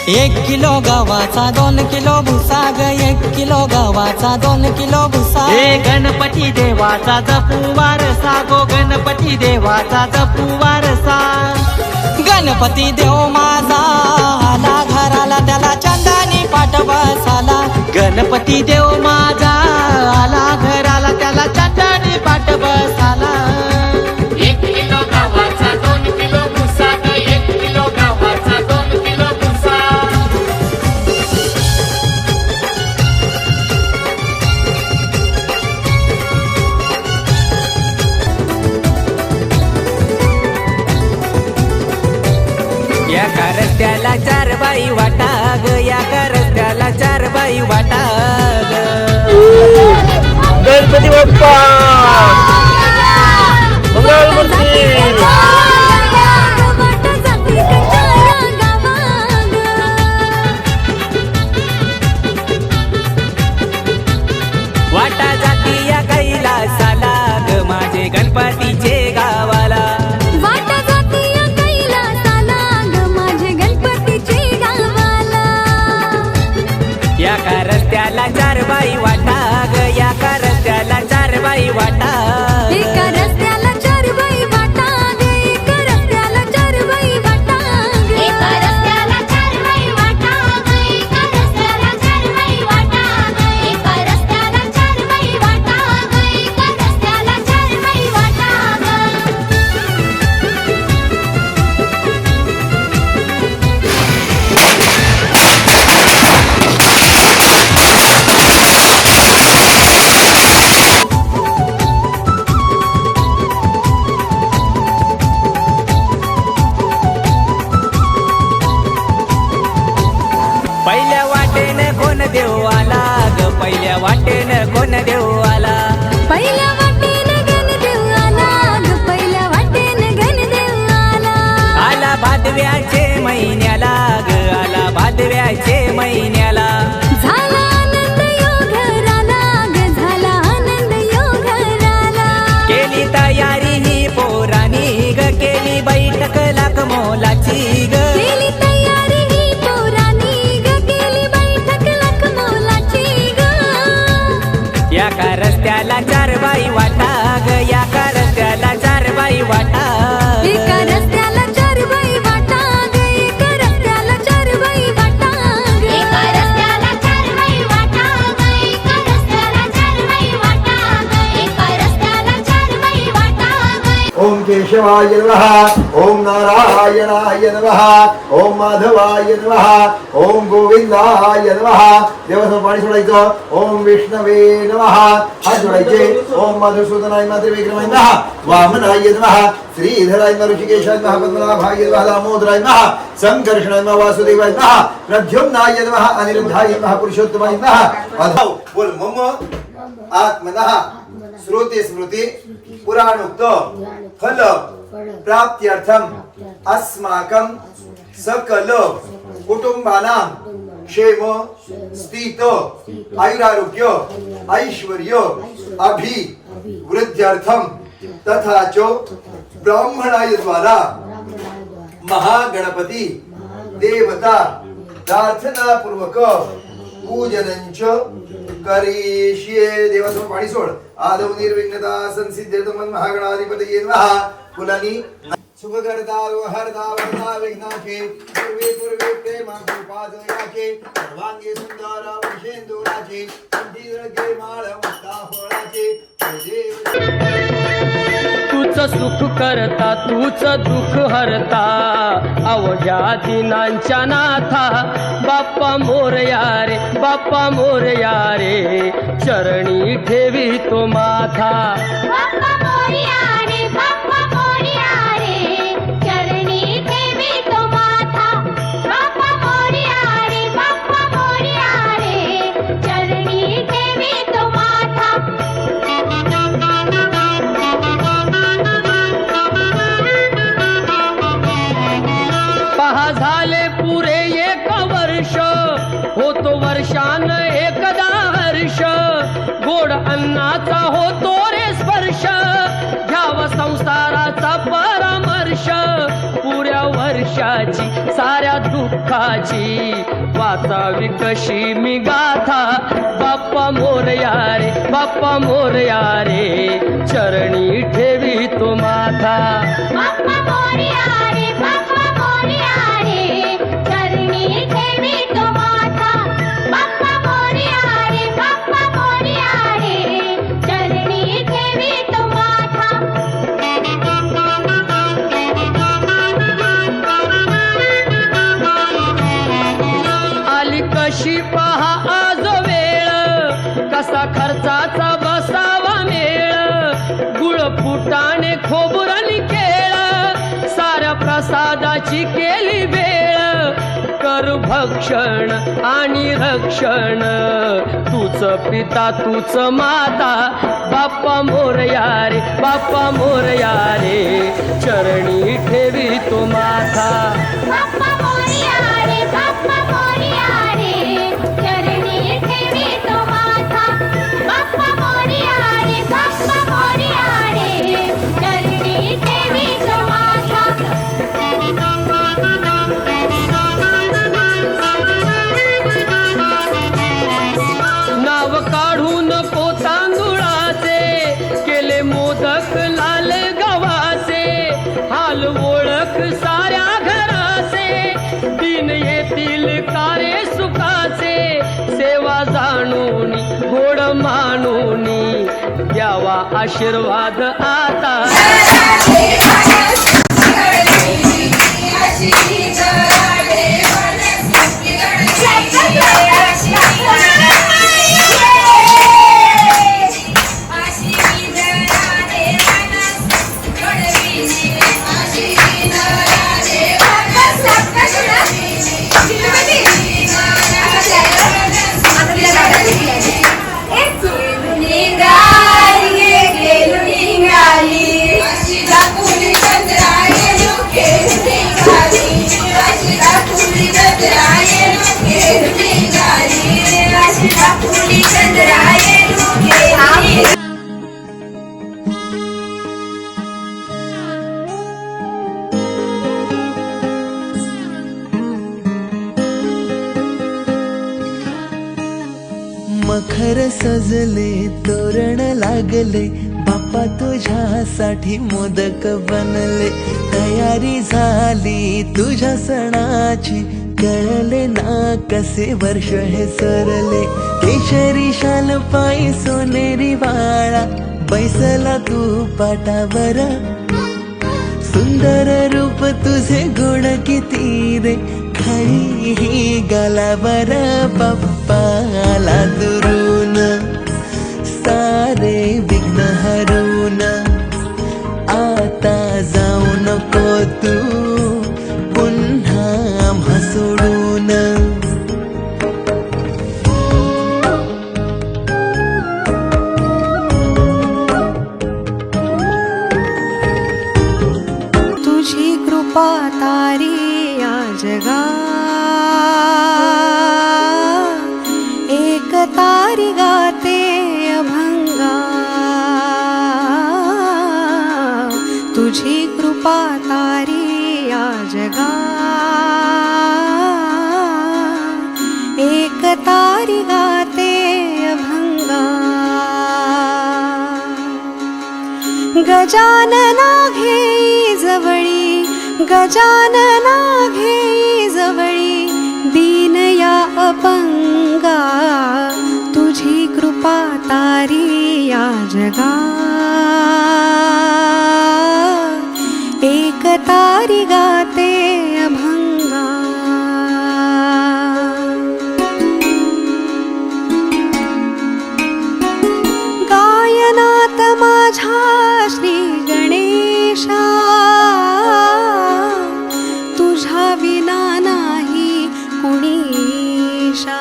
1 kilo गव्हाचा 2 kilo भुसा ग 1 किलो गव्हाचा 2 किलो भुसा हे गणपती देवाचा जपू वारसा गो गणपती देवाचा जपू वारसा गणपती देव माझा आला घराला त्याला चंदानी पाठ बसाला गणपती देव माझा आला घराला त्याला चंदानी पाठ बसाला 1 किलो गव्हाचा 2 किलो भुसा 1 किलो गव्हाचा 2 किलो भुसा या रस्त्याला 4 बाई वाटा ग या रस्त्याला 4 बाई वाटा ग गणपती बाप्पा मंगलमूर्ती वाटा जाती या कैलासाला ग माझे गणपतीचे गावाला वाटा जाती या कैलासाला ग माझे गणपतीचे गावाला या रस्त्याला 4 बाई वाटा ग या रस्त्याला 4 बाई वाटा एका रस्त्याला 4 बाई वाटा ग एका रस्त्याला 4 बाई वाटा ग एका रस्त्याला 4 बाई वाटा ग एका रस्त्याला 4 बाई वाटा ग एका रस्त्याला 4 बाई वाटा ग एका रस्त्याला 4 बाई वाटा ग पहिल्या वाटेनं कोण देव आला ग पहिल्या वाटेनं कोण देव आला पहिल्या वाटेनं गणदेव आला ग पहिल्या वाटेनं गणदेव आला आला भादव्याचे महिन्याला ग आला भादव्याचे महिन्याला झाला आनंद यो घराला ग झाला आनंद यो घराला केली तयारी ही पोरानी ग केली बैठक लाख मोलाची ग केली तयारी ही पोरानी ग केली बैठक लाख मोलाची ग या रस्त्याला 4 बाई वाटा ग या रस्त्याला 4 बाई वाटा एका रस्त्याला 4 बाई वाटा ग एका रस्त्याला 4 बाई वाटा ग एका रस्त्याला 4 बाई वाटा ग एका रस्त्याला 4 बाई वाटा ग एका रस्त्याला 4 बाई वाटा ग ओम केशवाय नमः ओम नारायणाय नमः ओम माधवाय नमः ओम गोविंदाय नमः देवाचं पाणी सोडायचं ओम विष्णवे नमः हात जोडायचे ओम मधुसूदनाय त्रिविक्रमाय नमः वामनाय नमः श्रीधराय नमः ऋषिकेशाय नमः पद्मनाभाय नमः दामोदराय नमः संकर्षणाय नमः वासुदेवाय नमः प्रद्युम्नाय नमः अनिरुद्धाय नमः पुरुषोत्तमाय नमः अधौ बोल मम आत्मनः श्रुति स्मृति पुराणोक्त फल प्राप्त्यर्थम अस्माकं सकल कुटुंबानां क्षेम स्थित आयुरारोग्य ऐश्वर्य अभिवृद्ध्यर्थम तथा च ब्राह्मणाय द्वारा महागणपती देवता प्रार्थना पूर्वक पूजनंच करिष्ये देवाचं पाणी सोड आदौ निर्विघ्नता संसिद्ध्यर्थम महागणाधिपतये नमः फुलानी सुखकर्ता हरता वरदा विघ्नाचे पूर्वे पूर्वे प्रेमा कृपाजयाचे सर्वांगी सुंदर वंशेंदुराचे कंठीरगे माळ मस्ता फळाचे तूच सुख करता तूच दुःख हरता अवघ्या दिनांच्या नाथा बाप्पा मोरया रे बाप्पा मोरया रे चरणी ठेवी तो माथा बाप्पा मोरया रे बाप्पा मोरया रे चरणी ठेवी तो माथा बाप्पा मोरया रे बाप्पा मोरया रे चरणी ठेवी तो माथा पहा झाले पुरे 1 वर्ष होतो वर्षान एकदा हर्ष गोड अन्नाचा होतो रे स्पर्श घ्यावा संसाराचा परामर्श पुऱ्या वर्षाची साऱ्या दुःखाची वाचावी कशी मी गाथा बाप्पा मोरया रे बाप्पा मोरया रे चरणी ठेवी तो माथा बाप्पा मोरया रे बाप्पा मोरया रे चरणी ठेवी तो माथा बाप्पा मोरया रे बाप्पा मोरया रे चरणी ठेवी तो माथा आली कशी पहा आज वेळ कसा खर्चाचा बसावा मेळ गुळ फुटाणे खोबुरानी केळ साऱ्या प्रसादाची केली वेळ कर भक्षण आणि रक्षण तूच पिता तूच माता बाप्पा मोरया रे बाप्पा मोरया रे चरणी ठेवी तो माथा बाप्पा मोरया रे बाप्पा मोरया रे चरणी ठेवी तो माथा बाप्पा मोरया रे बाप्पा मोरया रे चरणी ठेवी तो माथा नाव काढून तांदुळाचे केले मोदक लाल गव्हाचे हाल ओळख साऱ्या घराचे दिन येतील कारे सुखाचे सेवा जाणून गोड मानून द्यावा आशीर्वाद आता मखर सजले तोरण लागले बाप्पा तुझ्यासाठी मोदक बनले तयारी झाली तुझ्या सणाची कळले ना कसे वर्ष हे सरले केशरी शाल पायी सोनेरी वाळा बैसला तू पाटावर सुंदर रूप तुझे गुण किती रे खरी ही गालावर बाप्पाला दुरून सारे विघ्न हरून आता जाऊ नको तू पुन्हा आम्हा सोडून तुझी कृपा तारी या जगा एक तारी गाते अभंगा तुझी कृपा तारी या जगा एक तारी गाते अभंगा गजानना घेई जवळी गजानना घेई जवळी दीन या अपंगा तुझी कृपा तारी या जगा एक तारी गाते अभंगा गायनात माझ्या श्री गणेशा तुझ्या विना नाही कुणीशा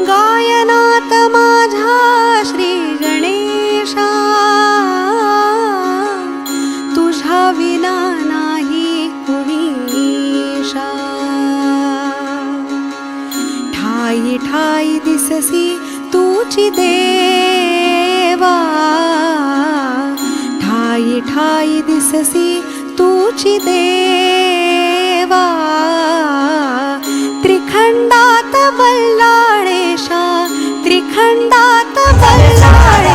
गायनात माझ्या श्री गणेशा तुझ्या विना नाही कुणीशा ठाई ठाई दिससी तुझी देवा ठाई ठाई दिससी तुझी तुझी देवा त्रिखंडात बल्लाळेशा त्रिखंडात बल्लाळे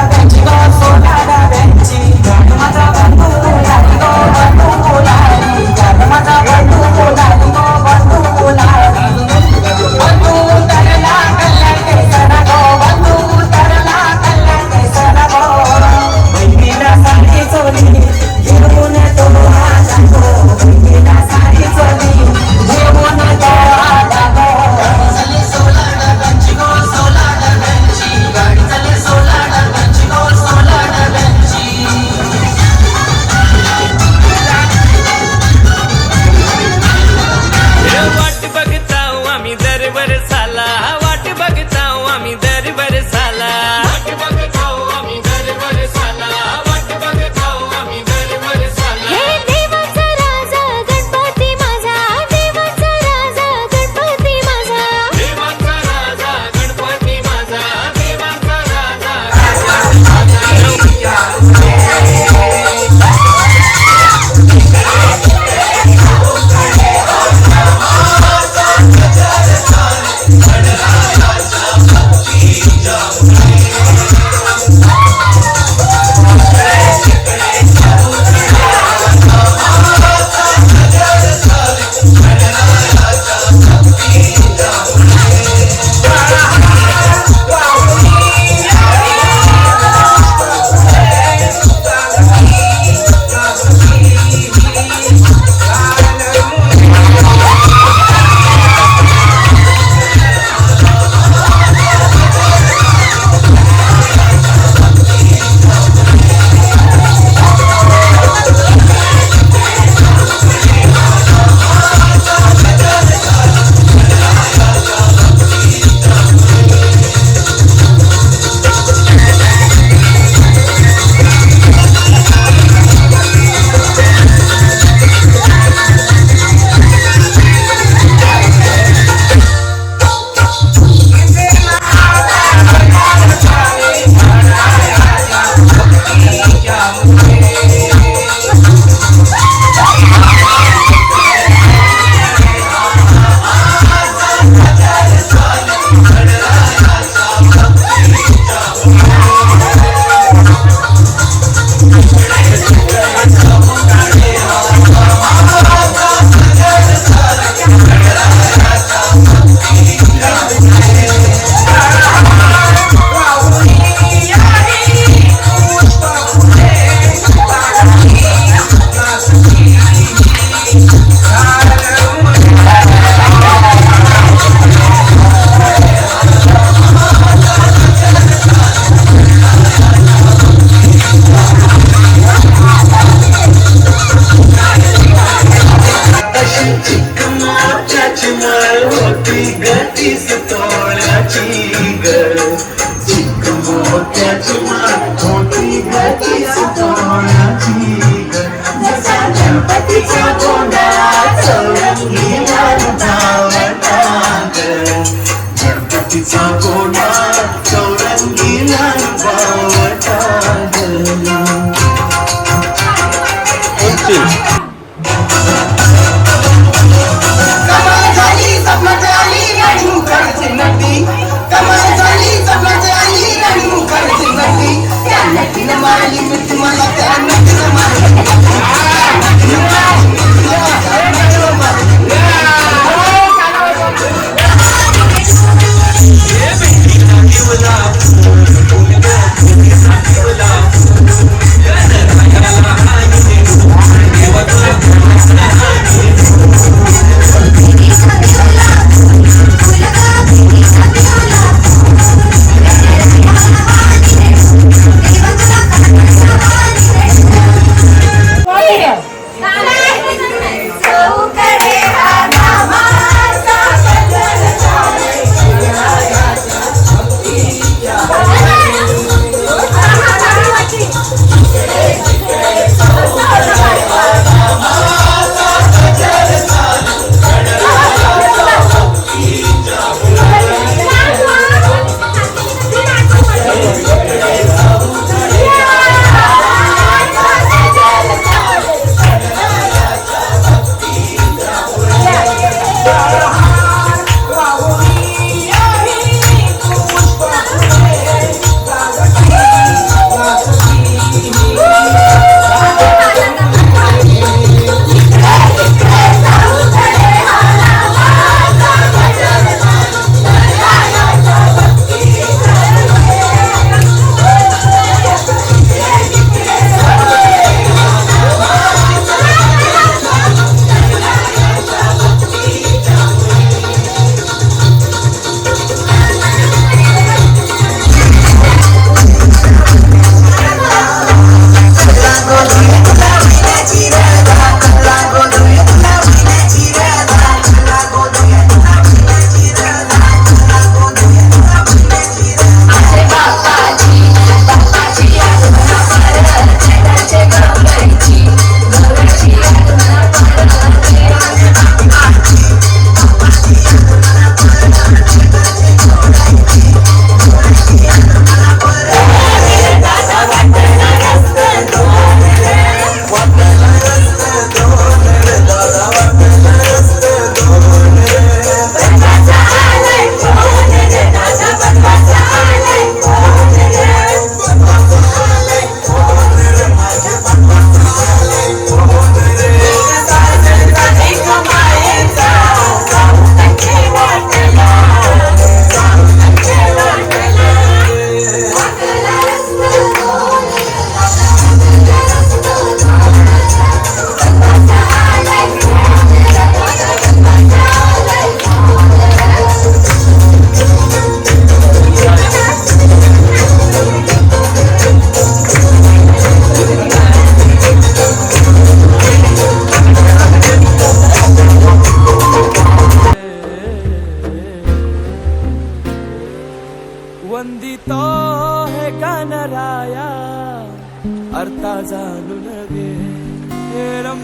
Give it up.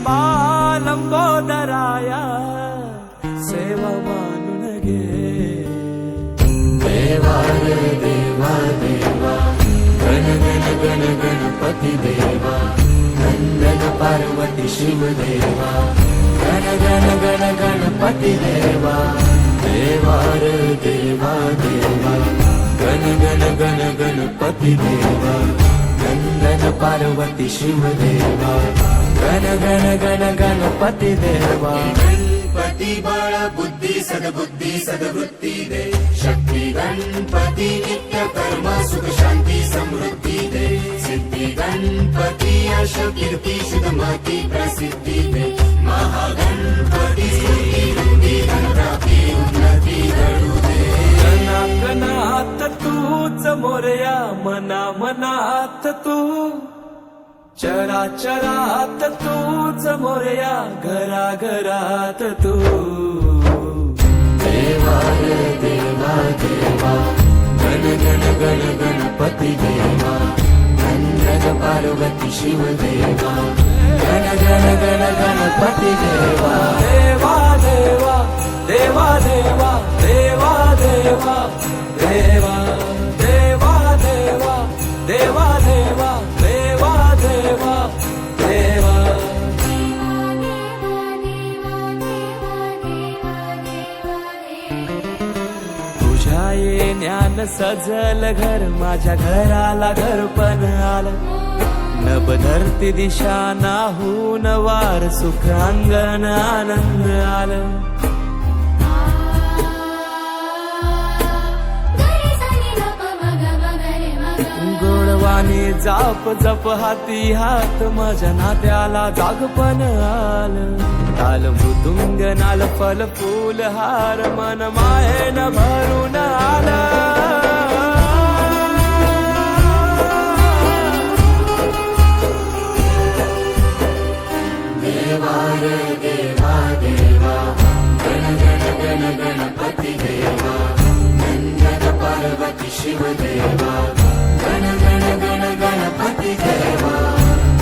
अंबा लंबोदराया सेवा मानून घे. देवा रे देवा देवा गण गण गण गणपती देवा नंदन पार्वती शिव देवा गण गण गण गणपती देवा. देवा रे देवा देवा गण गण गण गणपती देवा नंदन पार्वती शिव देवा गण गण गण गणपती देवा. गणपती बळ बुद्धी सद्बुद्धी सद्वृत्ती दे शक्ती गणपती नित्य कर्म सुख शांती समृद्धी दे सिद्धी गणपती यश कीर्ती शुद्धमती प्रसिद्धी दे महागणपती स्तुती वृद्धी धनप्राप्ती उन्नती घडू दे. कणात तूच मोरया मना मनात तू चराचरात तूच मोरया घरा घरात तू. देवा रे देवा देवा गण गण गण गणपती देवा नंदन पार्वती शिव देवा गण गण गण गणपती देवा. देवा देवा देवा देवा देवा देवा देवा देवा देवा देवा देवा देवा देवा देवा. तुझ्या येण्यान सजल घर माझ्या घराला घर पण आलं नभ धरती दिशा नाहून वार सुख अंगण आनंद आलं. गोडवाणी जाप जप हाती हात माझ्या नात्याला जागपण आलं. ताल मृदुंग नाल फल फूल हार मन मायेन भरून आलं. देवा रे देवा देवा गण गण गण गणपती देवा नंदन पार्वती शिव देवा गण गण गण गणपती देवा.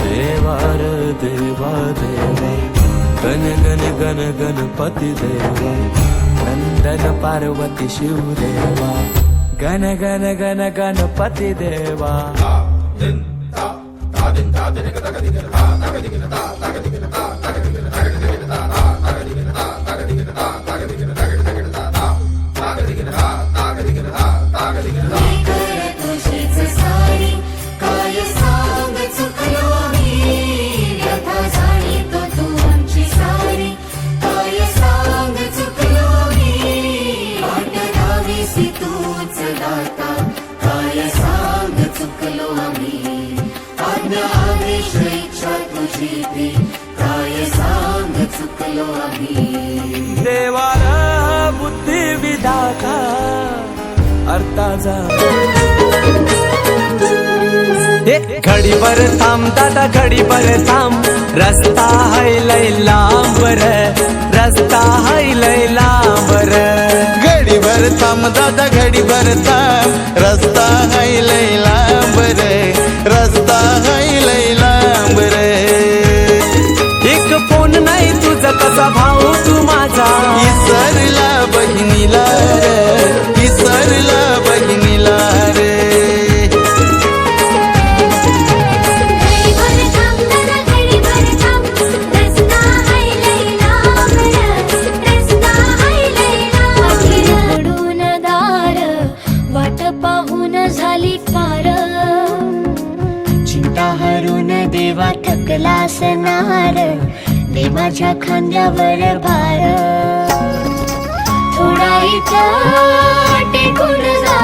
देवा रे देवा देवा गण गण गण गणपती देवा नंदन पार्वती शिव देवा गण गण गण गणपती देवा. तुझीच सारी काय सांग चुकलो मी व्यथा जाणीतो तू आमची सारी काय सांग चुकलो मी वाट लावीसी तूच दाता काय सांग चुकलो आम्ही आज्ञा आदेश इच्छा तुझी ती काय सांग चुकलो आम्ही. देवाला बुद्धी विधाता अर्थाचा घडीभर थांब दादा घडीभर थांब रस्ता है लय लांब रे रस्ता है लय लांब रे. घडीभर थांब दादा घडीभर थांब रस्ता है लय लांब रे रस्ता है लय लांब रे. एक फोन नाही तुझा कसा भाऊ तू माझा इसरला बहिणीला रे इसरला बहिणीला रे. घडीभर थांब दादा घडीभर थांब रस्ता हाय लय लांब रस्ता हाय लय लांब. रडून दार वाट पाहून झाली पार चिंता हरून देवा थकला सनार दे माझ्या खांद्यावर भार. थोडा इथं टेकून जा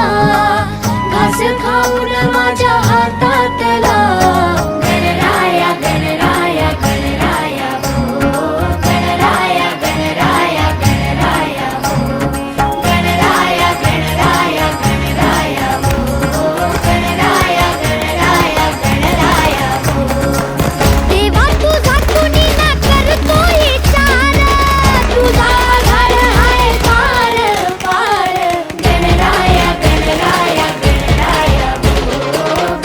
घास खाऊन माझ्या हातातला गणराया गणराया गणराया हो गणराया गणराया गणराया हो गणराया गणराया गणराया हो गणराया गणराया गणराया हो. देवा तुझा कुणी ना करतो विचार तुझा घर हाय पार पार गणराया गणराया गणराया हो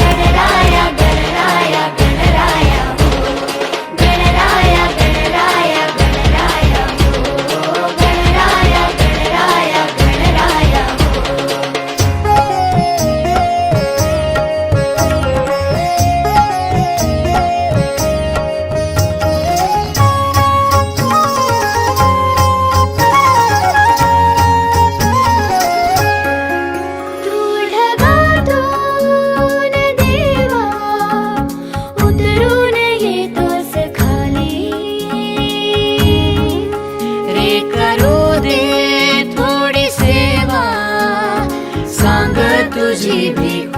गणराया गणराया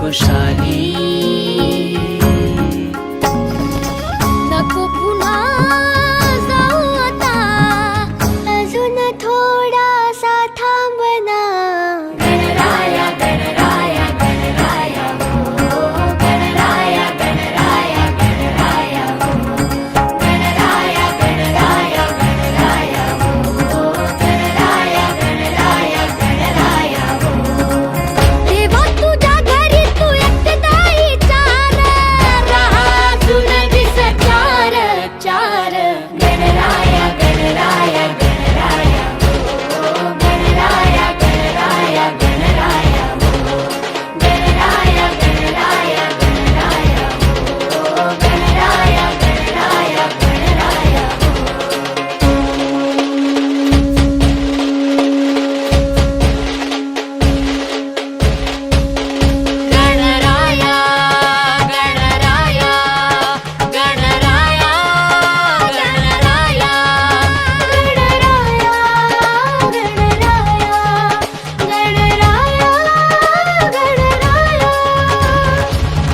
प्रतापशाली नको पुन्हा जाऊ आता अजून थोडासा थांबना गणराया गणराया गणराया हो गणराया गणराया गणराया हो गणराया गणराया गणराया हो गणराया गणराया गणराया हो देवा तुझ्या घरी तू एकटाई चार राहा तुन दिस चार चार गणराया गणराया गणराया हो गणराया गणराया गणराया हो गणराया गणराया गणराया हो गणराया गणराया गणराया गणराया गणराया गणराया गणराया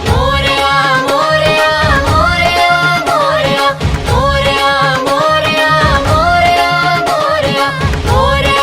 मोरया मोरया मोरया मोरया मोरया मोरया मोरया मोरया मोरया मोरया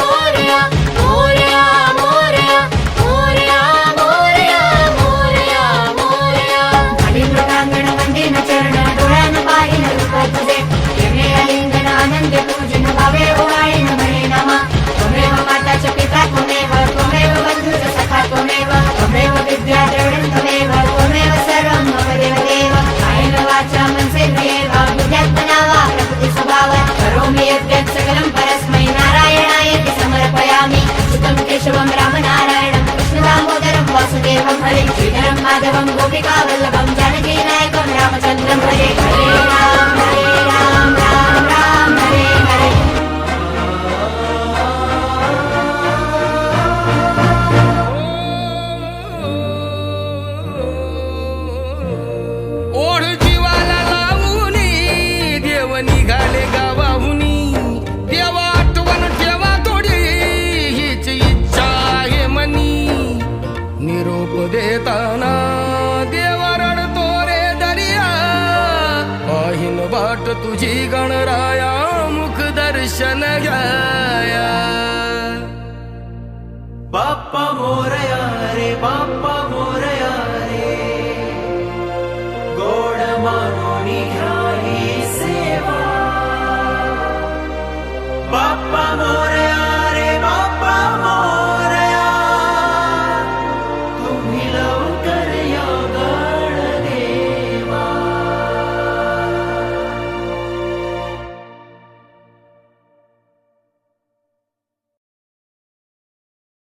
मोरया मोरया मोरया मोरया मोरया मोरया अभिमृगांगण वंदिन चरण डोळ्यान पाहिन रूप तुझे प्रेमे अलिंगन आनंद पूजन भावे ओवाळीन म्हणे नामा त्वमेव माता च पिता त्वमेव त्वमेव बंधुच सखा त्वमेव त्वमेव विद्या द्रविणं त्वमेव त्वमेव सर्वं मम देवदेव कायेन वाचा मनसेन्द्रियेण वा बुद्ध्यात्मना वा प्रकृति स्वभावात् करोमि यद्यत् सकलं परस्मै नारायणायेति समर्पयामि सुतं केशवं रामनारायणं कृष्णदामोदरं वासुदेवं हरे श्रीधरं माधवं गोपिकावल्लभं जानकीनायकं रामचन्द्रं हरे हरे राम राम राम हरे हरे ओढ जीवाला लावूनी देव निघाले गावाहुनी देवा आठवण ठेवा थोडी हीच इच्छा आहे मनी निरोप देताना देवा रडतो रे दर्या पाहिन वाट तुझी गणराया मुख दर्शन घ्याया बाप्पा मोरया रे बाप्पा मोरया रे गोड मानोनी घ्याही सेवा बाप्पा मोरया